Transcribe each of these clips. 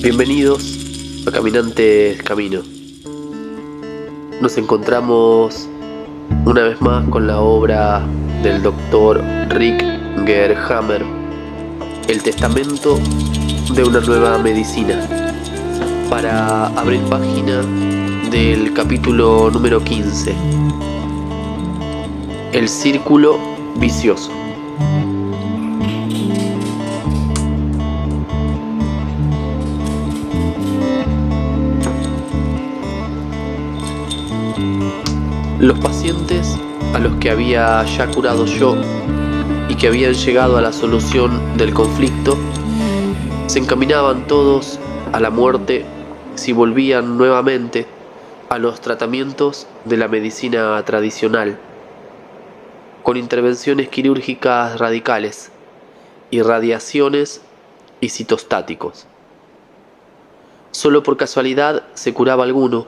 Bienvenidos a Caminantes Camino. Nos encontramos una vez más con la obra del doctor Rutger Hammer, El testamento de una nueva medicina, para abrir página del capítulo número 15, El círculo vicioso. Los pacientes a los que había ya curado yo y que habían llegado a la solución del conflicto se encaminaban todos a la muerte si volvían nuevamente a los tratamientos de la medicina tradicional, con intervenciones quirúrgicas radicales, irradiaciones y citostáticos. Solo por casualidad se curaba alguno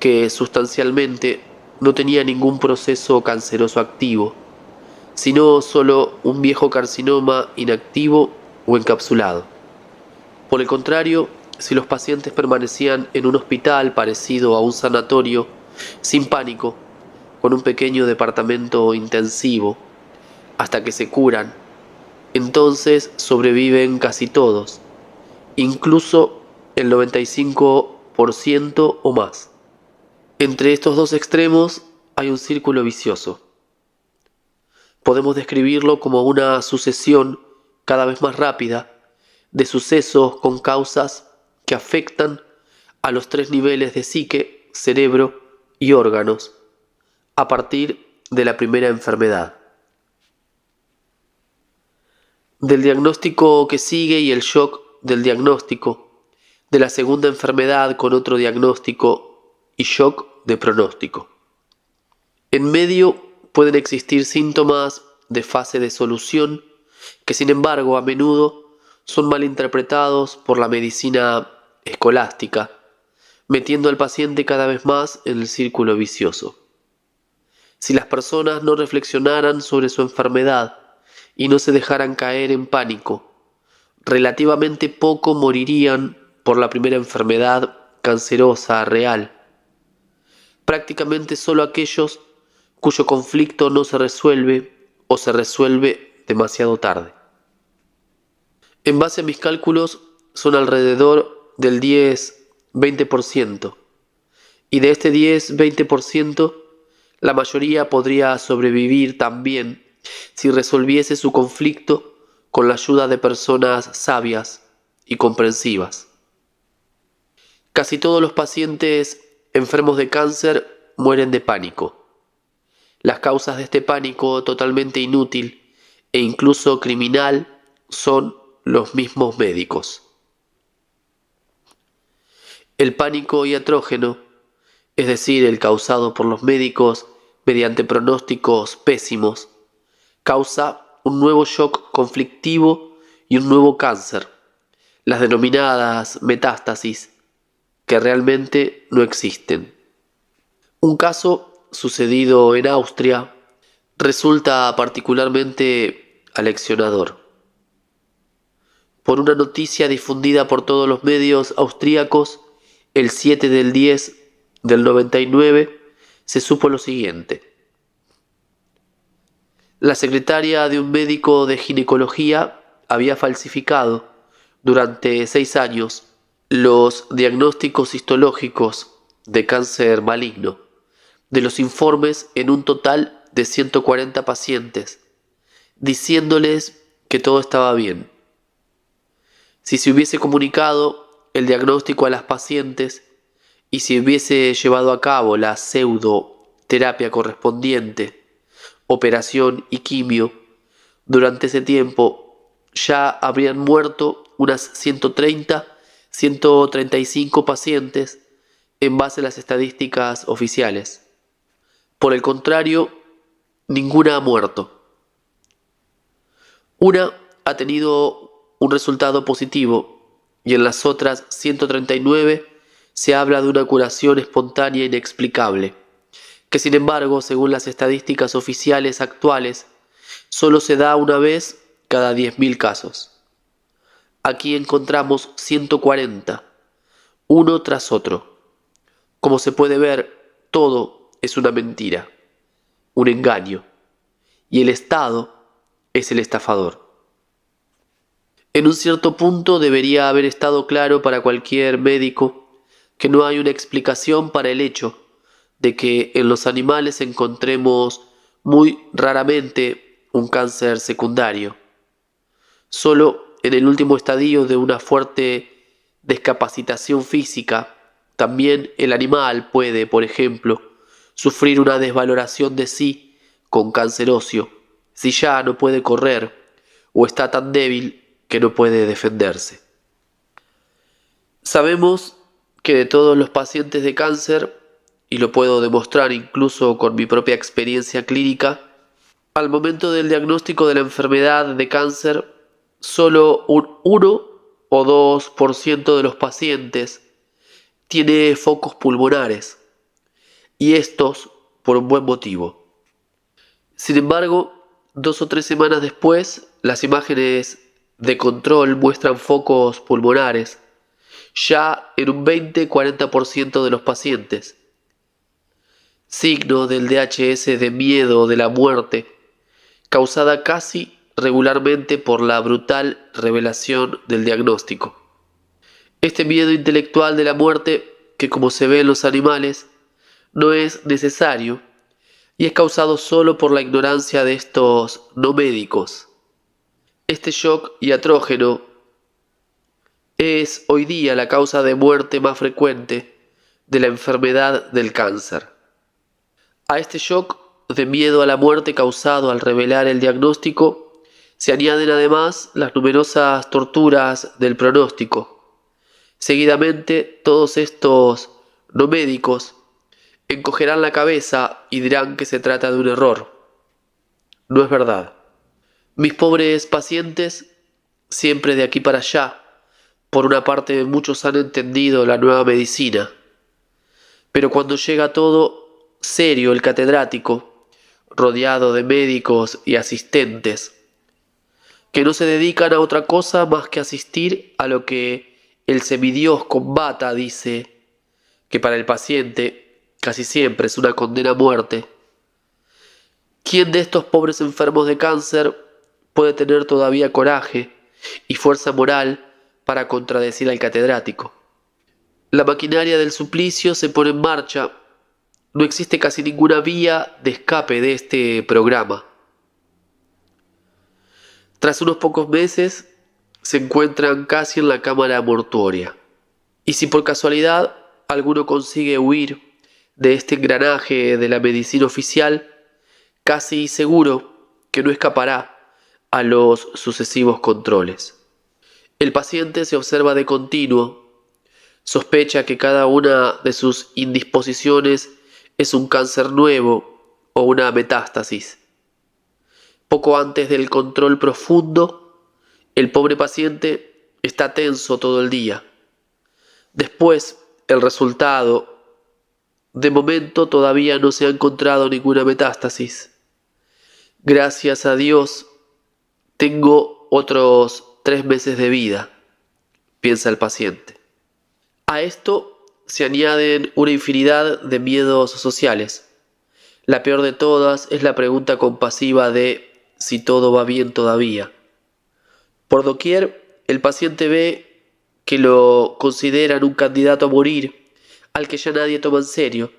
que sustancialmente no tenía ningún proceso canceroso activo, sino solo un viejo carcinoma inactivo o encapsulado. Por el contrario, si los pacientes permanecían en un hospital parecido a un sanatorio, sin pánico, con un pequeño departamento intensivo, hasta que se curan, entonces sobreviven casi todos, incluso el 95% o más. Entre estos dos extremos hay un círculo vicioso. Podemos describirlo como una sucesión cada vez más rápida de sucesos con causas que afectan a los tres niveles de psique, cerebro y órganos a partir de la primera enfermedad. Del diagnóstico que sigue y el shock del diagnóstico, de la segunda enfermedad con otro diagnóstico y shock de pronóstico. En medio pueden existir síntomas de fase de solución que, sin embargo, a menudo son mal interpretados por la medicina escolástica, metiendo al paciente cada vez más en el círculo vicioso. Si las personas no reflexionaran sobre su enfermedad y no se dejaran caer en pánico, relativamente poco morirían por la primera enfermedad cancerosa real. Prácticamente solo aquellos cuyo conflicto no se resuelve o se resuelve demasiado tarde. En base a mis cálculos, son alrededor del 10-20%, y de este 10-20%, la mayoría podría sobrevivir también si resolviese su conflicto con la ayuda de personas sabias y comprensivas. Casi todos los pacientes enfermos de cáncer mueren de pánico. Las causas de este pánico totalmente inútil e incluso criminal son los mismos médicos. El pánico iatrógeno, es decir, el causado por los médicos mediante pronósticos pésimos, causa un nuevo shock conflictivo y un nuevo cáncer, las denominadas metástasis, que realmente no existen. Un caso sucedido en Austria resulta particularmente aleccionador. Por una noticia difundida por todos los medios austríacos, el 7/10/99 se supo lo siguiente. La secretaria de un médico de ginecología había falsificado durante 6 años los diagnósticos histológicos de cáncer maligno de los informes en un total de 140 pacientes, diciéndoles que todo estaba bien. Si se hubiese comunicado el diagnóstico a las pacientes y si hubiese llevado a cabo la pseudoterapia correspondiente, operación y quimio, durante ese tiempo ya habrían muerto unas 135 pacientes en base a las estadísticas oficiales. Por el contrario, ninguna ha muerto. Una ha tenido un resultado positivo y en las otras 139 se habla de una curación espontánea inexplicable, que sin embargo, según las estadísticas oficiales actuales, solo se da una vez cada 10.000 casos. Aquí encontramos 140, uno tras otro. Como se puede ver, todo es una mentira, un engaño, y el Estado es el estafador. En un cierto punto debería haber estado claro para cualquier médico que no hay una explicación para el hecho de que en los animales encontremos muy raramente un cáncer secundario. Solo en el último estadio de una fuerte discapacitación física, también el animal puede, por ejemplo, sufrir una desvaloración de sí con cáncer óseo, si ya no puede correr o está tan débil que no puede defenderse. Sabemos que de todos los pacientes de cáncer, y lo puedo demostrar incluso con mi propia experiencia clínica, al momento del diagnóstico de la enfermedad de cáncer, solo un 1 o 2% de los pacientes tiene focos pulmonares, y estos por un buen motivo. Sin embargo, 2 o 3 semanas después, las imágenes de control muestran focos pulmonares ya en un 20-40% de los pacientes. Signo del DHS de miedo de la muerte, causada casi regularmente por la brutal revelación del diagnóstico. Este miedo intelectual de la muerte, que como se ve en los animales, no es necesario y es causado solo por la ignorancia de estos no médicos. Este shock iatrógeno es hoy día la causa de muerte más frecuente de la enfermedad del cáncer. A este shock de miedo a la muerte causado al revelar el diagnóstico se añaden además las numerosas torturas del pronóstico. Seguidamente, todos estos no médicos encogerán la cabeza y dirán que se trata de un error. No es verdad. Mis pobres pacientes, siempre de aquí para allá, por una parte muchos han entendido la nueva medicina, pero cuando llega todo serio el catedrático, rodeado de médicos y asistentes, que no se dedican a otra cosa más que asistir a lo que el semidios con bata dice, que para el paciente casi siempre es una condena a muerte. ¿Quién de estos pobres enfermos de cáncer puede tener todavía coraje y fuerza moral para contradecir al catedrático? La maquinaria del suplicio se pone en marcha. No existe casi ninguna vía de escape de este programa. Tras unos pocos meses, se encuentran casi en la cámara mortuoria. Y si por casualidad alguno consigue huir de este engranaje de la medicina oficial, casi seguro que no escapará a los sucesivos controles. El paciente se observa de continuo, sospecha que cada una de sus indisposiciones es un cáncer nuevo o una metástasis. Poco antes del control profundo, el pobre paciente está tenso todo el día. Después, el resultado. De momento todavía no se ha encontrado ninguna metástasis. Gracias a Dios, tengo otros 3 meses de vida, piensa el paciente. A esto se añaden una infinidad de miedos sociales. La peor de todas es la pregunta compasiva de si todo va bien todavía. Por doquier, el paciente ve que lo consideran un candidato a morir, al que ya nadie toma en serio,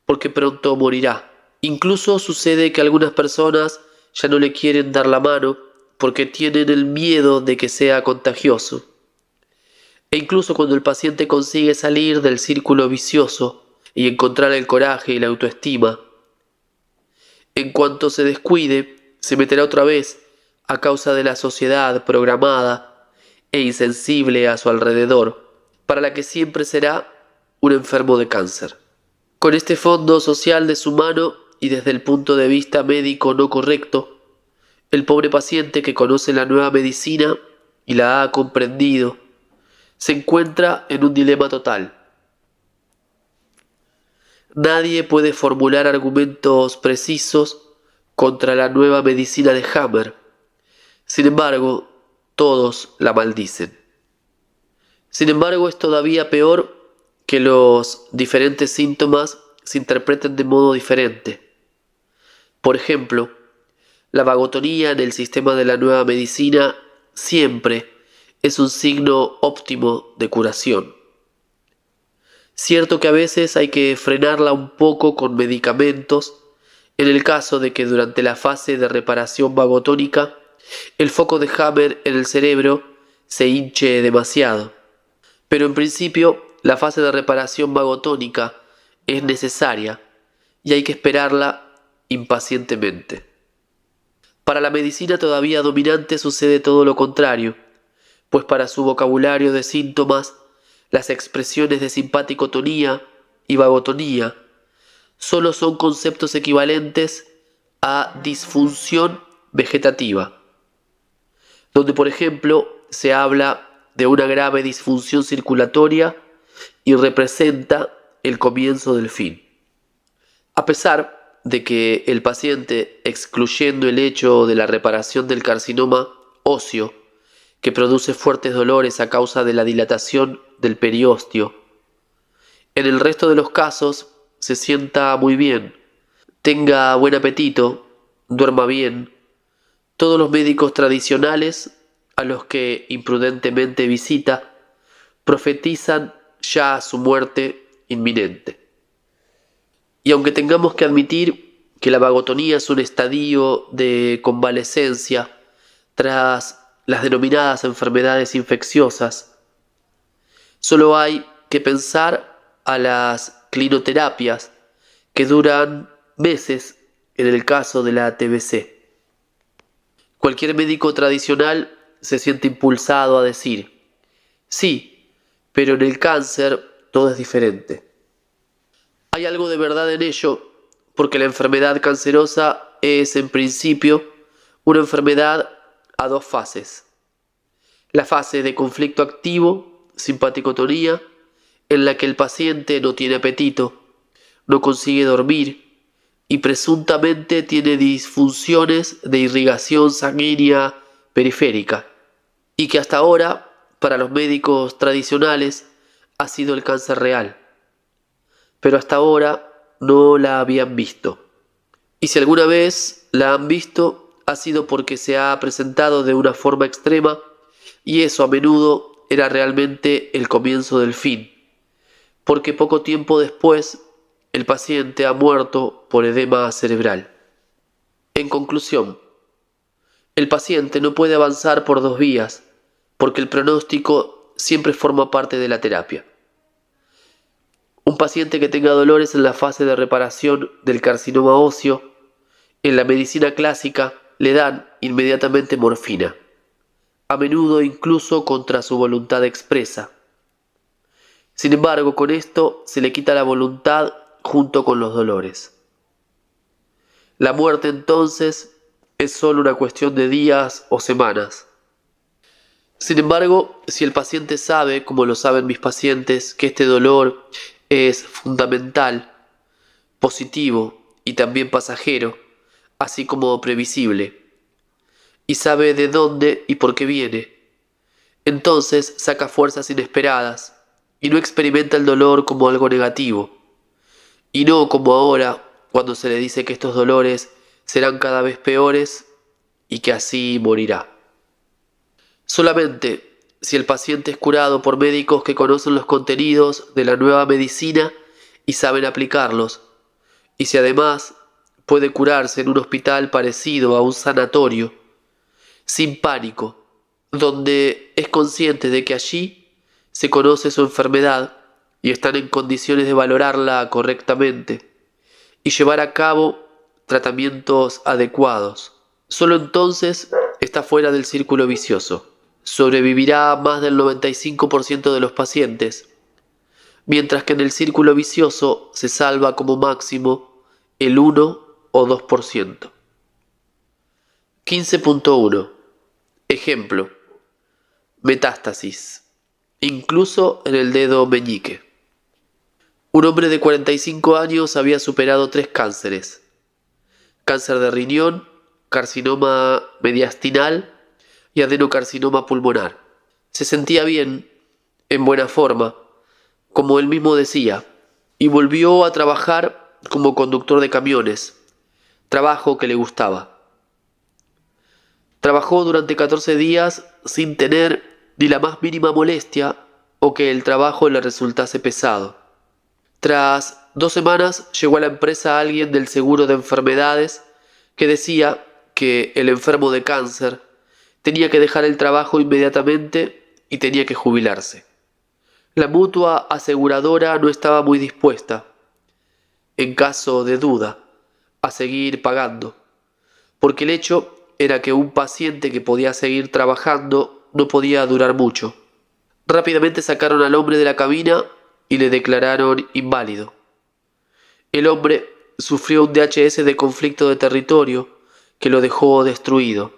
porque pronto morirá. Incluso sucede que algunas personas ya no le quieren dar la mano porque tienen el miedo de que sea contagioso. E incluso cuando el paciente consigue salir del círculo vicioso y encontrar el coraje y la autoestima, en cuanto se descuide, se meterá otra vez a causa de la sociedad programada e insensible a su alrededor, para la que siempre será un enfermo de cáncer. Con este fondo social deshumano y desde el punto de vista médico no correcto, el pobre paciente que conoce la nueva medicina y la ha comprendido, se encuentra en un dilema total. Nadie puede formular argumentos precisos contra la nueva medicina de Hammer, Sin embargo, todos la maldicen. Sin embargo, es todavía peor que los diferentes síntomas se interpreten de modo diferente. Por ejemplo, la vagotonía en el sistema de la nueva medicina siempre es un signo óptimo de curación. Cierto que a veces hay que frenarla un poco con medicamentos en el caso de que durante la fase de reparación vagotónica el foco de Hammer en el cerebro se hinche demasiado. Pero en principio la fase de reparación vagotónica es necesaria y hay que esperarla impacientemente. Para la medicina todavía dominante sucede todo lo contrario, pues para su vocabulario de síntomas, las expresiones de simpaticotonía y vagotonía solo son conceptos equivalentes a disfunción vegetativa, donde por ejemplo se habla de una grave disfunción circulatoria y representa el comienzo del fin. A pesar de que el paciente, excluyendo el hecho de la reparación del carcinoma óseo, que produce fuertes dolores a causa de la dilatación del periósteo, en el resto de los casos se sienta muy bien, tenga buen apetito, duerma bien, todos los médicos tradicionales a los que imprudentemente visita profetizan ya su muerte inminente. Y aunque tengamos que admitir que la vagotonía es un estadio de convalecencia tras las denominadas enfermedades infecciosas, solo hay que pensar a las clinoterapias que duran meses en el caso de la TBC. Cualquier médico tradicional se siente impulsado a decir, sí, pero en el cáncer todo es diferente. Hay algo de verdad en ello, porque la enfermedad cancerosa es, en principio, una enfermedad a dos fases. La fase de conflicto activo, simpaticotonía, en la que el paciente no tiene apetito, no consigue dormir y presuntamente tiene disfunciones de irrigación sanguínea periférica, y que hasta ahora, para los médicos tradicionales, ha sido el cáncer real. Pero hasta ahora no la habían visto. Y si alguna vez la han visto, ha sido porque se ha presentado de una forma extrema, y eso a menudo era realmente el comienzo del fin, porque poco tiempo después el paciente ha muerto por edema cerebral. En conclusión, el paciente no puede avanzar por dos vías, porque el pronóstico siempre forma parte de la terapia. Un paciente que tenga dolores en la fase de reparación del carcinoma óseo, en la medicina clásica le dan inmediatamente morfina, a menudo incluso contra su voluntad expresa. Sin embargo, con esto se le quita la voluntad junto con los dolores. La muerte entonces es solo una cuestión de días o semanas. Sin embargo, si el paciente sabe, como lo saben mis pacientes, que este dolor es fundamental, positivo y también pasajero, así como previsible, y sabe de dónde y por qué viene, entonces saca fuerzas inesperadas y no experimenta el dolor como algo negativo, y no como ahora cuando se le dice que estos dolores serán cada vez peores y que así morirá. Solamente si el paciente es curado por médicos que conocen los contenidos de la nueva medicina y saben aplicarlos, y si además puede curarse en un hospital parecido a un sanatorio, sin pánico, donde es consciente de que allí se conoce su enfermedad y están en condiciones de valorarla correctamente y llevar a cabo tratamientos adecuados. Solo entonces está fuera del círculo vicioso. Sobrevivirá más del 95% de los pacientes, mientras que en el círculo vicioso se salva como máximo el 1 o 2%. 15.1. Ejemplo. Metástasis, incluso en el dedo meñique. Un hombre de 45 años había superado 3 cánceres: cáncer de riñón, carcinoma mediastinal y adenocarcinoma pulmonar. Se sentía bien, en buena forma, como él mismo decía, y volvió a trabajar como conductor de camiones, trabajo que le gustaba. Trabajó durante 14 días sin tener ni la más mínima molestia o que el trabajo le resultase pesado. Tras 2 semanas llegó a la empresa alguien del seguro de enfermedades que decía que el enfermo de cáncer tenía que dejar el trabajo inmediatamente y tenía que jubilarse. La mutua aseguradora no estaba muy dispuesta, en caso de duda, a seguir pagando, porque el hecho era que un paciente que podía seguir trabajando no podía durar mucho. Rápidamente sacaron al hombre de la cabina y le declararon inválido. El hombre sufrió un DHS de conflicto de territorio que lo dejó destruido.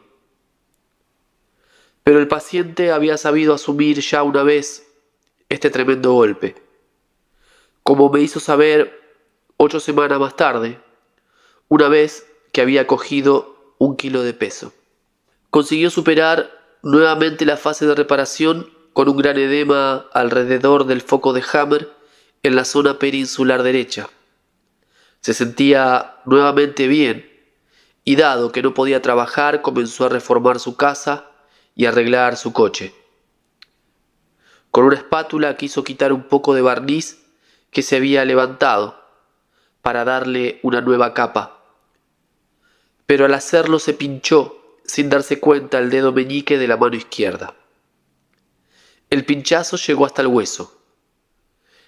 Pero el paciente había sabido asumir ya una vez este tremendo golpe. Como me hizo saber 8 semanas más tarde, una vez que había cogido 1 kilo de peso. Consiguió superar nuevamente la fase de reparación con un gran edema alrededor del foco de Hammer en la zona peninsular derecha. Se sentía nuevamente bien y dado que no podía trabajar comenzó a reformar su casa y arreglar su coche. Con una espátula quiso quitar un poco de barniz que se había levantado para darle una nueva capa. Pero al hacerlo se pinchó sin darse cuenta el dedo meñique de la mano izquierda. El pinchazo llegó hasta el hueso.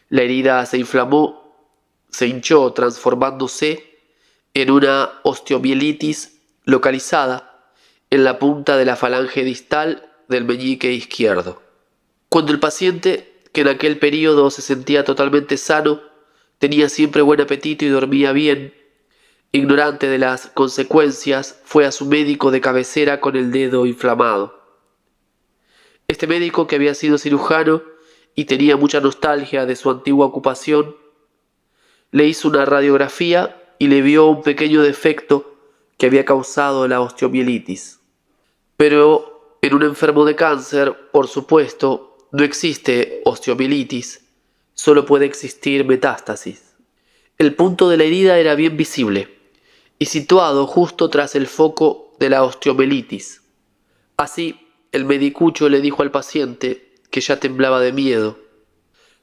La herida se inflamó, se hinchó transformándose en una osteomielitis localizada en la punta de la falange distal del meñique izquierdo. Cuando el paciente, que en aquel período se sentía totalmente sano, tenía siempre buen apetito y dormía bien, ignorante de las consecuencias, fue a su médico de cabecera con el dedo inflamado. Este médico, que había sido cirujano y tenía mucha nostalgia de su antigua ocupación, le hizo una radiografía y le vio un pequeño defecto que había causado la osteomielitis. Pero en un enfermo de cáncer, por supuesto, no existe osteomielitis, solo puede existir metástasis. El punto de la herida era bien visible y situado justo tras el foco de la osteomielitis. Así, el medicucho le dijo al paciente, que ya temblaba de miedo: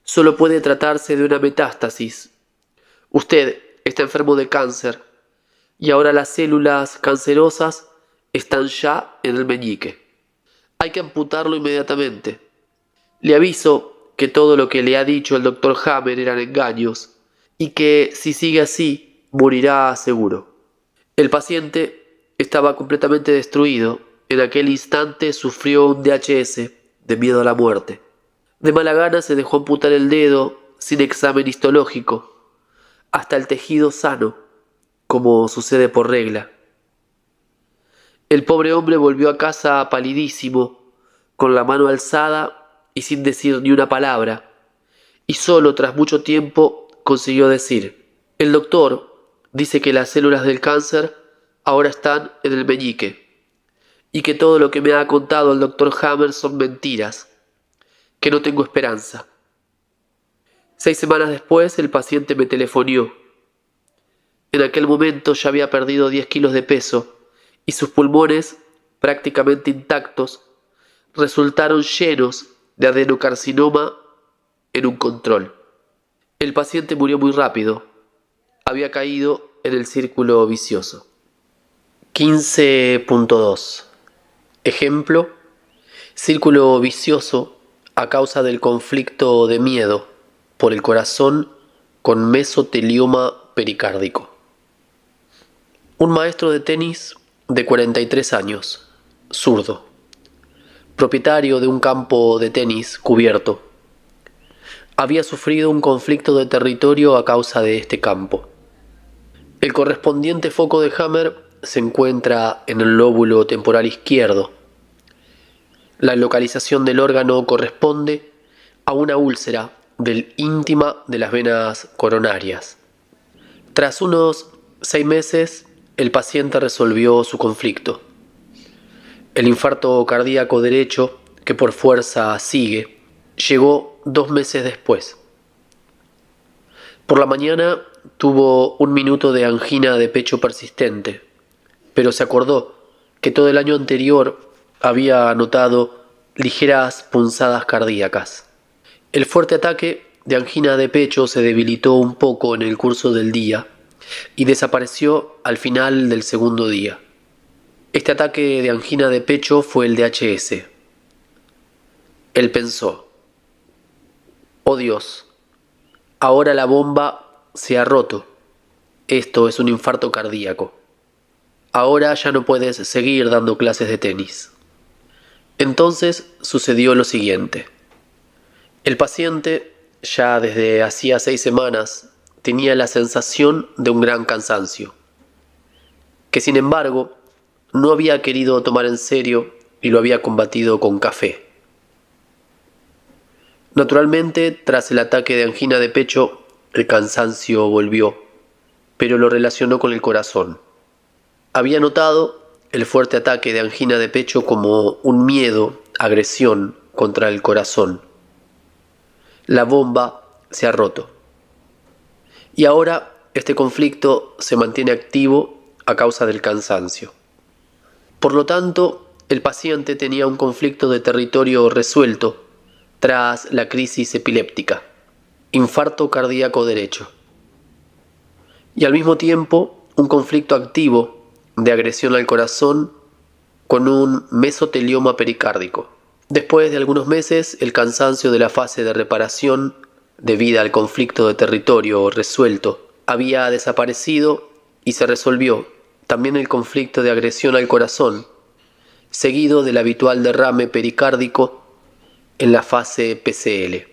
solo puede tratarse de una metástasis. Usted está enfermo de cáncer y ahora las células cancerosas están ya en el meñique. Hay que amputarlo inmediatamente. Le aviso que todo lo que le ha dicho el doctor Hammer eran engaños y que si sigue así morirá seguro. El paciente estaba completamente destruido. En aquel instante sufrió un DHS de miedo a la muerte. De mala gana se dejó amputar el dedo sin examen histológico, hasta el tejido sano, como sucede por regla. El pobre hombre volvió a casa palidísimo, con la mano alzada y sin decir ni una palabra, y solo tras mucho tiempo consiguió decir: el doctor dice que las células del cáncer ahora están en el meñique, y que todo lo que me ha contado el doctor Hammer son mentiras, que no tengo esperanza. 6 semanas después el paciente me telefonió. En aquel momento ya había perdido 10 kilos de peso y sus pulmones, prácticamente intactos, resultaron llenos de adenocarcinoma en un control. El paciente murió muy rápido. Había caído en el círculo vicioso. 15.2. Ejemplo: círculo vicioso a causa del conflicto de miedo por el corazón con mesotelioma pericárdico. Un maestro de tenis de 43 años, zurdo, propietario de un campo de tenis cubierto, había sufrido un conflicto de territorio a causa de este campo. El correspondiente foco de Hammer se encuentra en el lóbulo temporal izquierdo. La localización del órgano corresponde a una úlcera del íntima de las venas coronarias. Tras unos 6 meses, el paciente resolvió su conflicto. El infarto cardíaco derecho, que por fuerza sigue, llegó 2 meses después. Por la mañana tuvo 1 minuto de angina de pecho persistente, pero se acordó que todo el año anterior había notado ligeras punzadas cardíacas. El fuerte ataque de angina de pecho se debilitó un poco en el curso del día y desapareció al final del segundo día. Este ataque de angina de pecho fue el DHS. Él pensó: «Oh Dios, ahora la bomba se ha roto. Esto es un infarto cardíaco. Ahora ya no puedes seguir dando clases de tenis». Entonces sucedió lo siguiente. El paciente, ya desde hacía 6 semanas, tenía la sensación de un gran cansancio, que sin embargo no había querido tomar en serio y lo había combatido con café. Naturalmente, tras el ataque de angina de pecho, el cansancio volvió, pero lo relacionó con el corazón. Había notado el fuerte ataque de angina de pecho como un miedo, agresión contra el corazón. La bomba se ha roto. Y ahora este conflicto se mantiene activo a causa del cansancio. Por lo tanto, el paciente tenía un conflicto de territorio resuelto tras la crisis epiléptica, infarto cardíaco derecho, y al mismo tiempo un conflicto activo de agresión al corazón con un mesotelioma pericárdico. Después de algunos meses, el cansancio de la fase de reparación, debido al conflicto de territorio resuelto, había desaparecido y se resolvió también el conflicto de agresión al corazón, seguido del habitual derrame pericárdico en la fase PCL.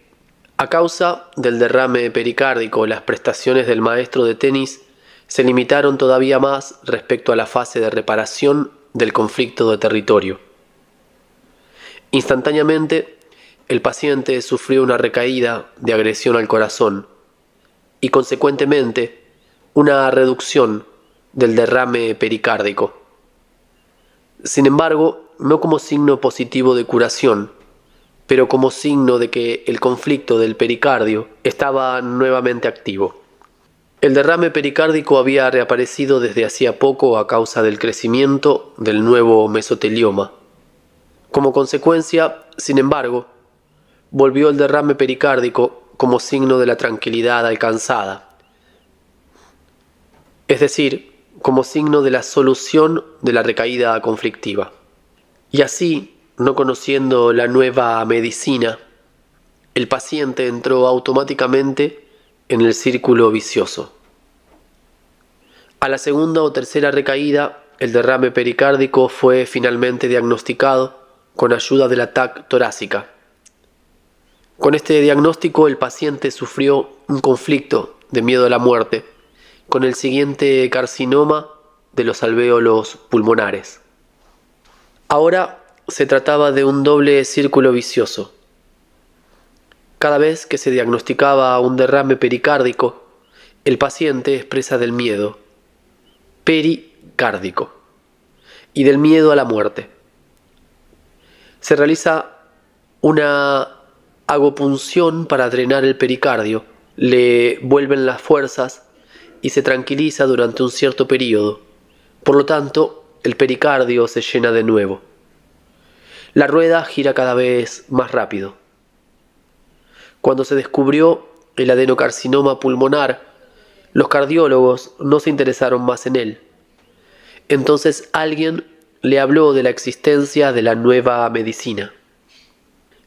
A causa del derrame pericárdico, las prestaciones del maestro de tenis se limitaron todavía más respecto a la fase de reparación del conflicto de territorio. Instantáneamente, el paciente sufrió una recaída de agresión al corazón y, consecuentemente, una reducción del derrame pericárdico. Sin embargo, no como signo positivo de curación, pero como signo de que el conflicto del pericardio estaba nuevamente activo. El derrame pericárdico había reaparecido desde hacía poco a causa del crecimiento del nuevo mesotelioma. Como consecuencia, sin embargo, volvió el derrame pericárdico como signo de la tranquilidad alcanzada, es decir, como signo de la solución de la recaída conflictiva. Y así, no conociendo la nueva medicina, el paciente entró automáticamente en el círculo vicioso. A la segunda o tercera recaída, el derrame pericárdico fue finalmente diagnosticado con ayuda de la TAC torácica. Con este diagnóstico, el paciente sufrió un conflicto de miedo a la muerte, con el siguiente carcinoma de los alvéolos pulmonares. Ahora se trataba de un doble círculo vicioso. Cada vez que se diagnosticaba un derrame pericárdico, el paciente expresa del miedo pericárdico y del miedo a la muerte. Se realiza una agopunción para drenar el pericardio, le vuelven las fuerzas y se tranquiliza durante un cierto periodo. Por lo tanto, el pericardio se llena de nuevo. La rueda gira cada vez más rápido. Cuando se descubrió el adenocarcinoma pulmonar, los cardiólogos no se interesaron más en él. Entonces alguien le habló de la existencia de la nueva medicina.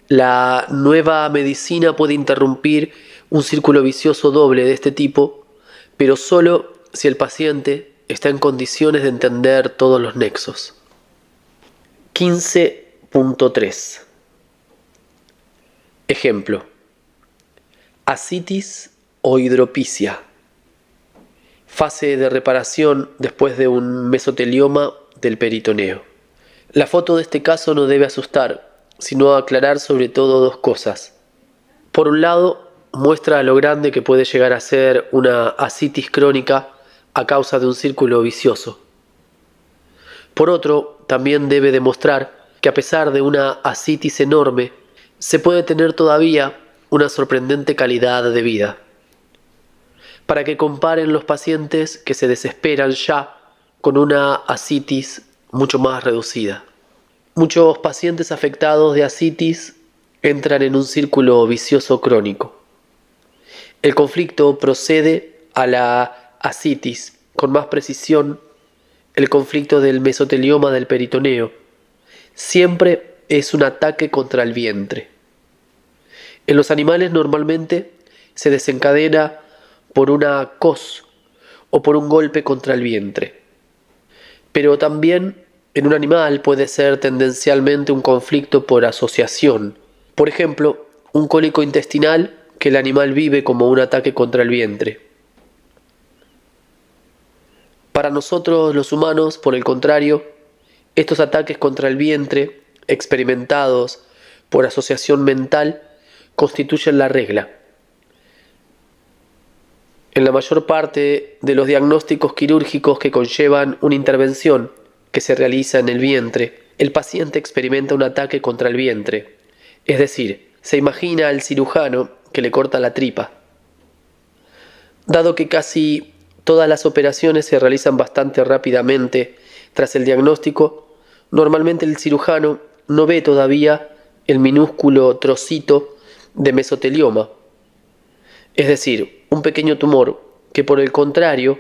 La nueva medicina puede interrumpir un círculo vicioso doble de este tipo, pero solo si el paciente está en condiciones de entender todos los nexos. 15.3. Ejemplo: ascitis o hidropisia. Fase de reparación después de un mesotelioma del peritoneo. La foto de este caso no debe asustar, sino aclarar sobre todo 2 cosas. Por un lado, muestra lo grande que puede llegar a ser una ascitis crónica a causa de un círculo vicioso. Por otro, también debe demostrar que a pesar de una ascitis enorme, se puede tener todavía una sorprendente calidad de vida. Para que comparen los pacientes que se desesperan ya con una ascitis mucho más reducida. Muchos pacientes afectados de ascitis entran en un círculo vicioso crónico. El conflicto procede a la ascitis, con más precisión, el conflicto del mesotelioma del peritoneo. Siempre es un ataque contra el vientre. En los animales normalmente se desencadena por una cos o por un golpe contra el vientre. Pero también en un animal puede ser tendencialmente un conflicto por asociación. Por ejemplo, un cólico intestinal que el animal vive como un ataque contra el vientre. Para nosotros los humanos, por el contrario, estos ataques contra el vientre, experimentados por asociación mental, constituyen la regla. En la mayor parte de los diagnósticos quirúrgicos que conllevan una intervención que se realiza en el vientre, el paciente experimenta un ataque contra el vientre, es decir, se imagina al cirujano que le corta la tripa. Dado que casi todas las operaciones se realizan bastante rápidamente tras el diagnóstico, normalmente el cirujano no ve todavía el minúsculo trocito de mesotelioma, es decir, un pequeño tumor que por el contrario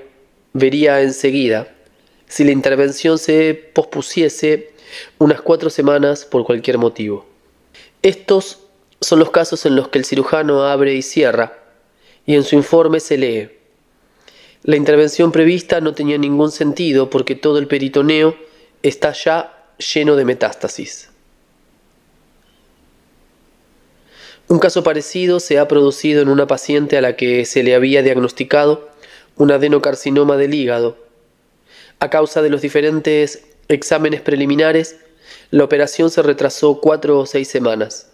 vería enseguida si la intervención se pospusiese unas 4 semanas por cualquier motivo. Estos son los casos en los que el cirujano abre y cierra, y en su informe se lee: la intervención prevista no tenía ningún sentido porque todo el peritoneo está ya lleno de metástasis. Un caso parecido se ha producido en una paciente a la que se le había diagnosticado un adenocarcinoma del hígado. A causa de los diferentes exámenes preliminares, la operación se retrasó 4 o 6 semanas.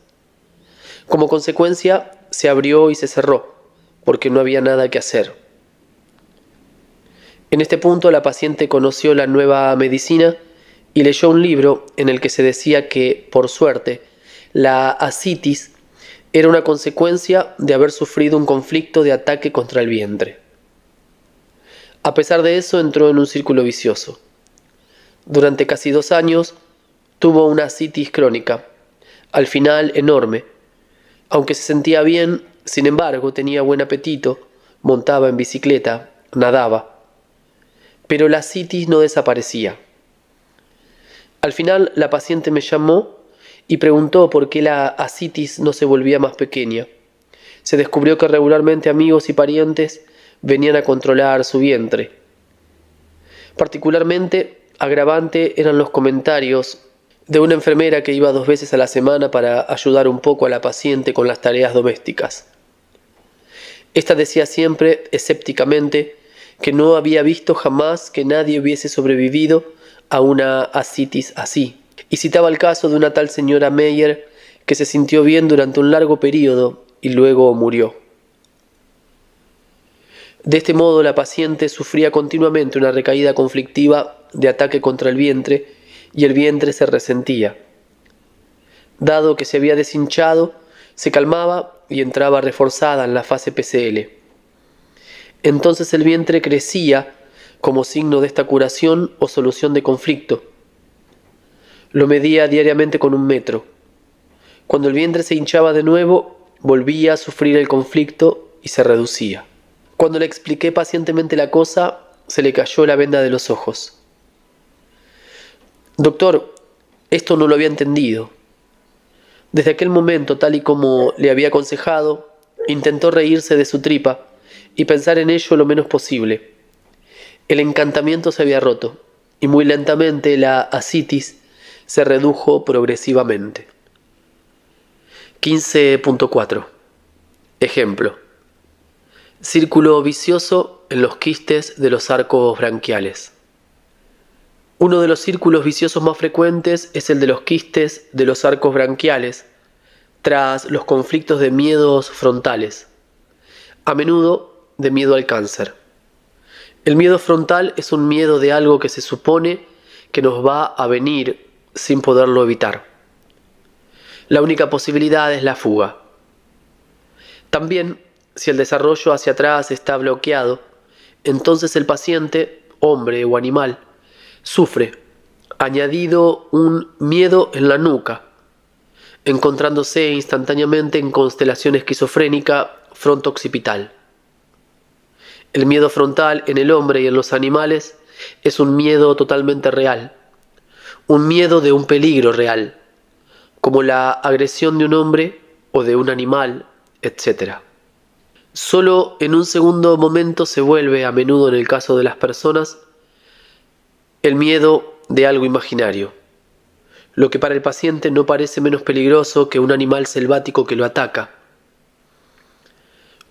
Como consecuencia, se abrió y se cerró, porque no había nada que hacer. En este punto, la paciente conoció la nueva medicina y leyó un libro en el que se decía que, por suerte, la ascitis era una consecuencia de haber sufrido un conflicto de ataque contra el vientre. A pesar de eso, entró en un círculo vicioso. Durante casi 2 años, tuvo una ascitis crónica, al final enorme. Aunque se sentía bien, sin embargo, tenía buen apetito, montaba en bicicleta, nadaba. Pero la ascitis no desaparecía. Al final, la paciente me llamó y preguntó por qué la ascitis no se volvía más pequeña. Se descubrió que regularmente amigos y parientes venían a controlar su vientre. Particularmente agravante eran los comentarios de una enfermera que iba 2 veces a la semana para ayudar un poco a la paciente con las tareas domésticas. Esta decía siempre, escépticamente, que no había visto jamás que nadie hubiese sobrevivido a una ascitis así, y citaba el caso de una tal señora Meyer que se sintió bien durante un largo periodo y luego murió. De este modo, la paciente sufría continuamente una recaída conflictiva de ataque contra el vientre y el vientre se resentía. Dado que se había deshinchado, se calmaba y entraba reforzada en la fase PCL. Entonces el vientre crecía como signo de esta curación o solución de conflicto. Lo medía diariamente con 1 metro. Cuando el vientre se hinchaba de nuevo, volvía a sufrir el conflicto y se reducía. Cuando le expliqué pacientemente la cosa, se le cayó la venda de los ojos. Doctor, esto no lo había entendido. Desde aquel momento, tal y como le había aconsejado, intentó reírse de su tripa y pensar en ello lo menos posible. El encantamiento se había roto y muy lentamente la ascitis se redujo progresivamente. 15.4. Ejemplo. Círculo vicioso en los quistes de los arcos branquiales. Uno de los círculos viciosos más frecuentes es el de los quistes de los arcos branquiales, tras los conflictos de miedos frontales, a menudo de miedo al cáncer. El miedo frontal es un miedo de algo que se supone que nos va a venir sin poderlo evitar. La única posibilidad es la fuga. También, si el desarrollo hacia atrás está bloqueado, entonces el paciente, hombre o animal, sufre, añadido un miedo en la nuca, encontrándose instantáneamente en constelación esquizofrénica fronto-occipital. El miedo frontal en el hombre y en los animales es un miedo totalmente real, un miedo de un peligro real, como la agresión de un hombre o de un animal, etc. Solo en un segundo momento se vuelve, a menudo en el caso de las personas, el miedo de algo imaginario, lo que para el paciente no parece menos peligroso que un animal selvático que lo ataca.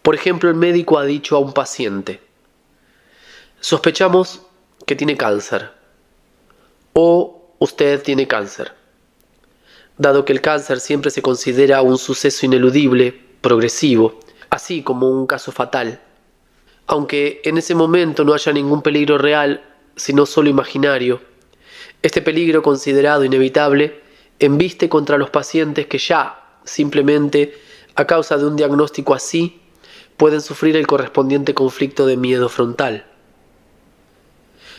Por ejemplo, el médico ha dicho a un paciente: sospechamos que tiene cáncer, o usted tiene cáncer. Dado que el cáncer siempre se considera un suceso ineludible, progresivo, así como un caso fatal, aunque en ese momento no haya ningún peligro real, sino solo imaginario, este peligro considerado inevitable embiste contra los pacientes que ya, simplemente, a causa de un diagnóstico así, pueden sufrir el correspondiente conflicto de miedo frontal.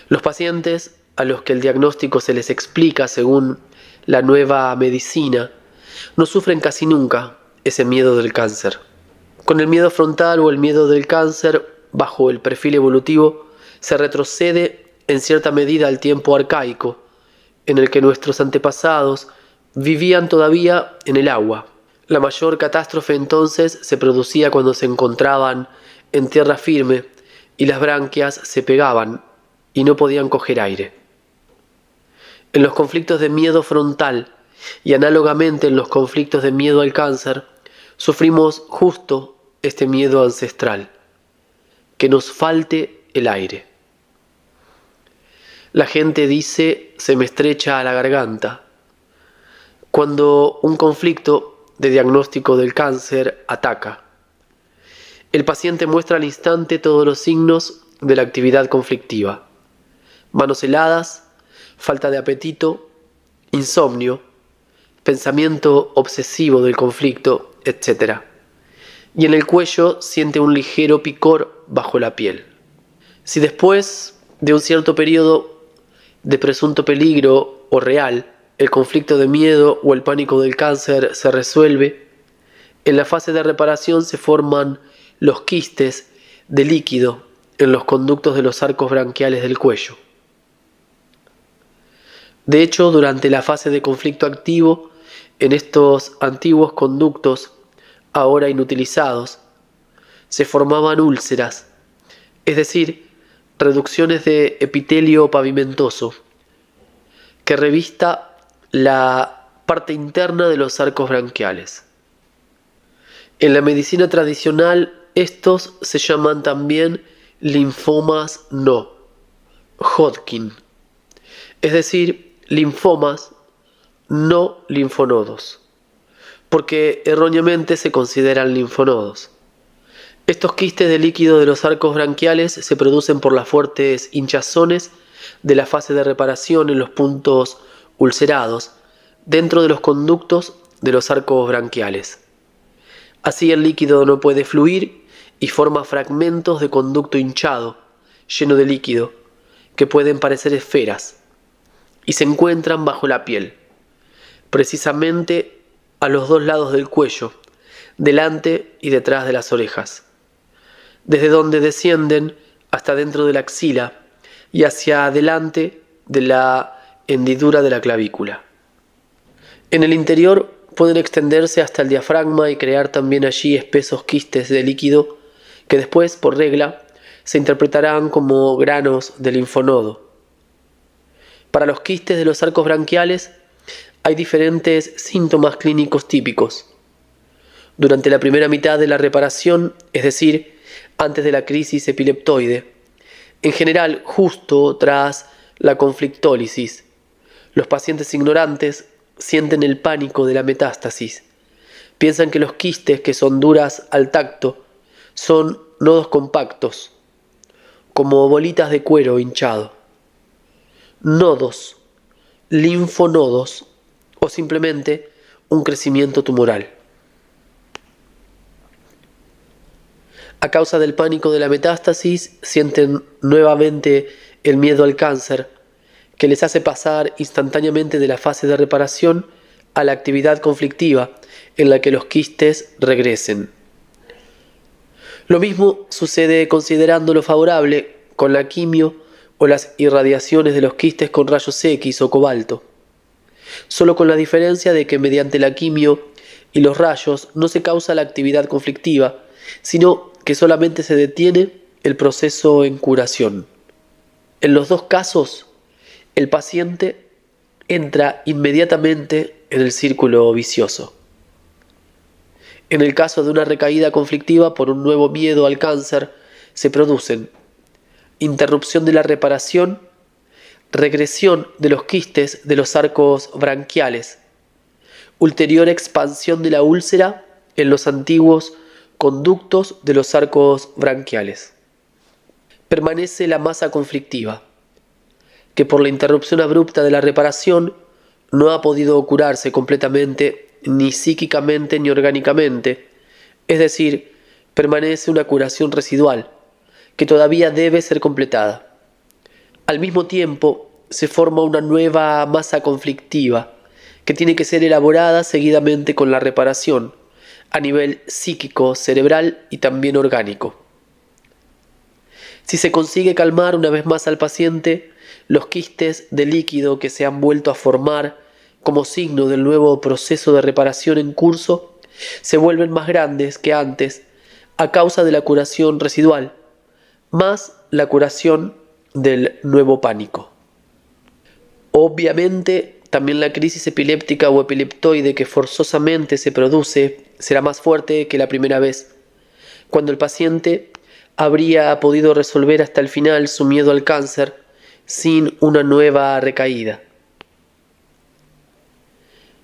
Los pacientes a los que el diagnóstico se les explica según la nueva medicina no sufren casi nunca ese miedo del cáncer. Con el miedo frontal o el miedo del cáncer, bajo el perfil evolutivo, se retrocede en cierta medida al tiempo arcaico, en el que nuestros antepasados vivían todavía en el agua. La mayor catástrofe entonces se producía cuando se encontraban en tierra firme y las branquias se pegaban y no podían coger aire. En los conflictos de miedo frontal y análogamente en los conflictos de miedo al cáncer, sufrimos justo este miedo ancestral, que nos falte el aire. La gente dice: se me estrecha a la garganta, cuando un conflicto de diagnóstico del cáncer ataca. El paciente muestra al instante todos los signos de la actividad conflictiva: manos heladas, falta de apetito, insomnio, pensamiento obsesivo del conflicto, etc. Y en el cuello siente un ligero picor bajo la piel. Si después de un cierto periodo de presunto peligro o real, el conflicto de miedo o el pánico del cáncer se resuelve, en la fase de reparación se forman los quistes de líquido en los conductos de los arcos branquiales del cuello. De hecho, durante la fase de conflicto activo, en estos antiguos conductos, ahora inutilizados, se formaban úlceras, es decir, reducciones de epitelio pavimentoso, que revista la parte interna de los arcos branquiales. En la medicina tradicional, estos se llaman también linfomas no Hodgkin, es decir, linfomas no linfonodos, porque erróneamente se consideran linfonodos. Estos quistes de líquido de los arcos branquiales se producen por las fuertes hinchazones de la fase de reparación en los puntos ulcerados dentro de los conductos de los arcos branquiales. Así el líquido no puede fluir y forma fragmentos de conducto hinchado, lleno de líquido, que pueden parecer esferas, y se encuentran bajo la piel, precisamente a los dos lados del cuello, delante y detrás de las orejas, desde donde descienden hasta dentro de la axila y hacia adelante de la hendidura de la clavícula. En el interior pueden extenderse hasta el diafragma y crear también allí espesos quistes de líquido que después, por regla, se interpretarán como granos de linfonodo. Para los quistes de los arcos branquiales hay diferentes síntomas clínicos típicos. Durante la primera mitad de la reparación, es decir, antes de la crisis epileptoide, en general justo tras la conflictólisis, los pacientes ignorantes sienten el pánico de la metástasis. Piensan que los quistes, que son duras al tacto, son nodos compactos, como bolitas de cuero hinchado. Nodos linfonodos o simplemente un crecimiento tumoral. A causa del pánico de la metástasis, sienten nuevamente el miedo al cáncer, que les hace pasar instantáneamente de la fase de reparación a la actividad conflictiva en la que los quistes regresen. Lo mismo sucede considerando lo favorable con la quimio o las irradiaciones de los quistes con rayos X o cobalto. Solo con la diferencia de que mediante la quimio y los rayos no se causa la actividad conflictiva, sino que solamente se detiene el proceso en curación. En los dos casos, el paciente entra inmediatamente en el círculo vicioso. En el caso de una recaída conflictiva por un nuevo miedo al cáncer, se producen interrupción de la reparación, regresión de los quistes de los arcos branquiales, ulterior expansión de la úlcera en los antiguos conductos de los arcos branquiales. Permanece la masa conflictiva, que por la interrupción abrupta de la reparación no ha podido curarse completamente ni psíquicamente ni orgánicamente, es decir, permanece una curación residual, que todavía debe ser completada. Al mismo tiempo, se forma una nueva masa conflictiva, que tiene que ser elaborada seguidamente con la reparación, a nivel psíquico, cerebral y también orgánico. Si se consigue calmar una vez más al paciente, los quistes de líquido que se han vuelto a formar como signo del nuevo proceso de reparación en curso, se vuelven más grandes que antes a causa de la curación residual, más la curación del nuevo pánico. Obviamente, también la crisis epiléptica o epileptoide que forzosamente se produce será más fuerte que la primera vez, cuando el paciente habría podido resolver hasta el final su miedo al cáncer sin una nueva recaída.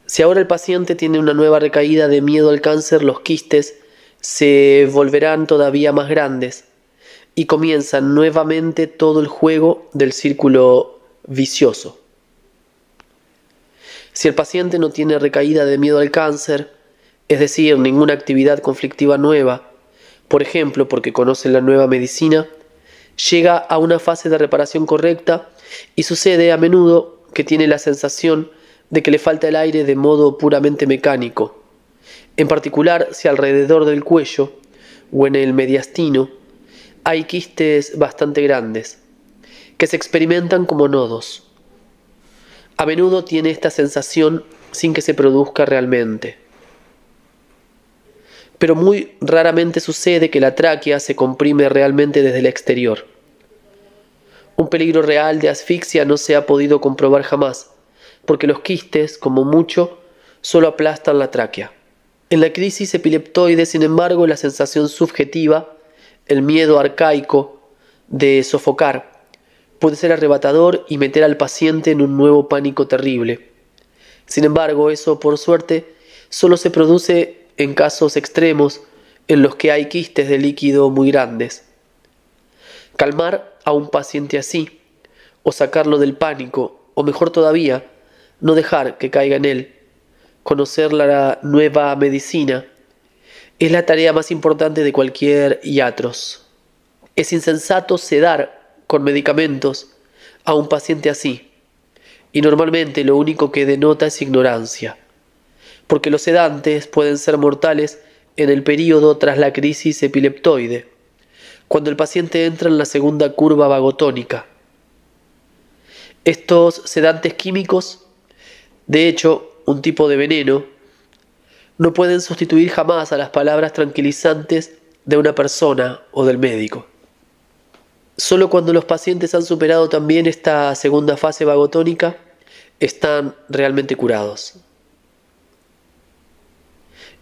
Si ahora el paciente tiene una nueva recaída de miedo al cáncer, los quistes se volverán todavía más grandes y comienzan nuevamente todo el juego del círculo vicioso. Si el paciente no tiene recaída de miedo al cáncer, es decir, ninguna actividad conflictiva nueva, por ejemplo, porque conoce la nueva medicina, llega a una fase de reparación correcta y sucede a menudo que tiene la sensación de que le falta el aire de modo puramente mecánico, en particular si alrededor del cuello o en el mediastino hay quistes bastante grandes, que se experimentan como nodos. A menudo tiene esta sensación sin que se produzca realmente. Pero muy raramente sucede que la tráquea se comprime realmente desde el exterior. Un peligro real de asfixia no se ha podido comprobar jamás, porque los quistes, como mucho, solo aplastan la tráquea. En la crisis epileptoide, sin embargo, la sensación subjetiva, el miedo arcaico de sofocar, puede ser arrebatador y meter al paciente en un nuevo pánico terrible. Sin embargo, eso, por suerte, solo se produce en casos extremos en los que hay quistes de líquido muy grandes. Calmar a un paciente así, o sacarlo del pánico, o mejor todavía, no dejar que caiga en él, conocer la nueva medicina, es la tarea más importante de cualquier iatros. Es insensato sedar con medicamentos a un paciente así, y normalmente lo único que denota es ignorancia, porque los sedantes pueden ser mortales en el período tras la crisis epileptoide, cuando el paciente entra en la segunda curva vagotónica. Estos sedantes químicos, de hecho, un tipo de veneno, no pueden sustituir jamás a las palabras tranquilizantes de una persona o del médico. Solo cuando los pacientes han superado también esta segunda fase vagotónica, están realmente curados.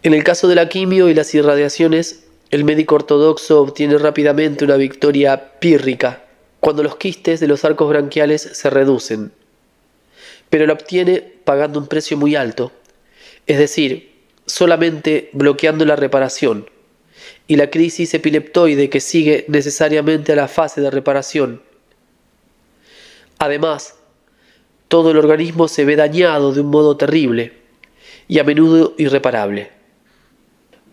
En el caso de la quimio y las irradiaciones, el médico ortodoxo obtiene rápidamente una victoria pírrica cuando los quistes de los arcos branquiales se reducen, pero la obtiene pagando un precio muy alto, es decir, solamente bloqueando la reparación y la crisis epileptoide que sigue necesariamente a la fase de reparación. Además, todo el organismo se ve dañado de un modo terrible y a menudo irreparable.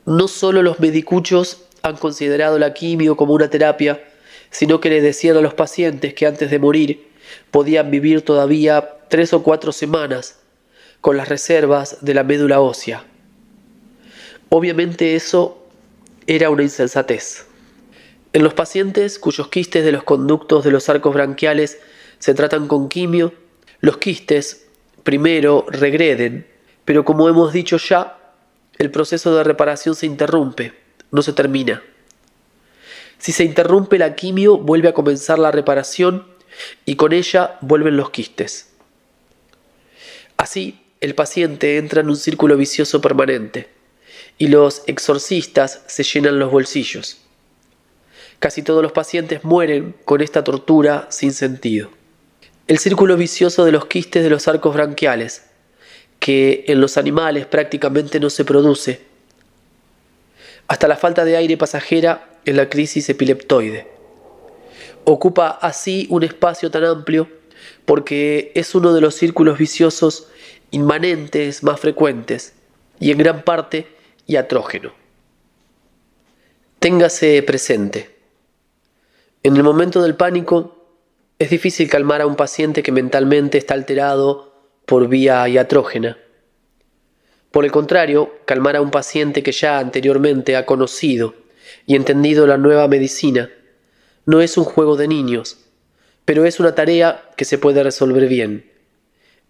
No solo los medicuchos han considerado la quimio como una terapia, sino que le decían a los pacientes que antes de morir podían vivir todavía 3 o 4 semanas con las reservas de la médula ósea. Obviamente eso era una insensatez. En los pacientes cuyos quistes de los conductos de los arcos branquiales se tratan con quimio, los quistes primero regreden, pero como hemos dicho ya, el proceso de reparación se interrumpe, no se termina. Si se interrumpe la quimio, vuelve a comenzar la reparación y con ella vuelven los quistes. Así, el paciente entra en un círculo vicioso permanente y los exorcistas se llenan los bolsillos. Casi todos los pacientes mueren con esta tortura sin sentido. El círculo vicioso de los quistes de los arcos branquiales, que en los animales prácticamente no se produce, hasta la falta de aire pasajera en la crisis epileptoide. Ocupa así un espacio tan amplio porque es uno de los círculos viciosos inmanentes más frecuentes y en gran parte iatrógeno. Téngase presente. En el momento del pánico es difícil calmar a un paciente que mentalmente está alterado por vía iatrógena. Por el contrario, calmar a un paciente que ya anteriormente ha conocido y entendido la nueva medicina no es un juego de niños, pero es una tarea que se puede resolver bien,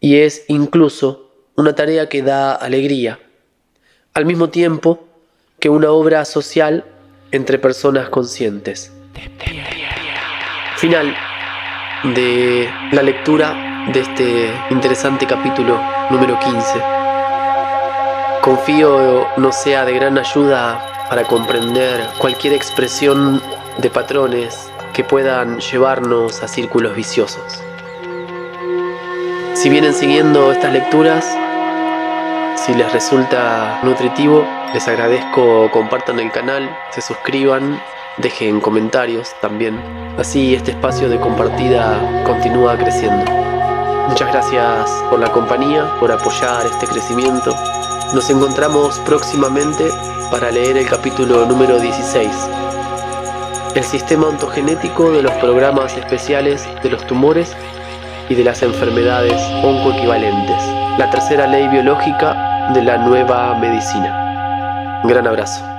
y es incluso una tarea que da alegría, al mismo tiempo que una obra social entre personas conscientes. Final de la lectura de este interesante capítulo número 15. Confío no sea de gran ayuda para comprender cualquier expresión de patrones que puedan llevarnos a círculos viciosos. Si vienen siguiendo estas lecturas, si les resulta nutritivo, les agradezco compartan el canal, se suscriban, dejen comentarios también. Así este espacio de compartida continúa creciendo. Muchas gracias por la compañía, por apoyar este crecimiento. Nos encontramos próximamente para leer el capítulo número 16. El sistema ontogenético de los programas especiales de los tumores y de las enfermedades oncoequivalentes. La tercera ley biológica de la nueva medicina. Un gran abrazo.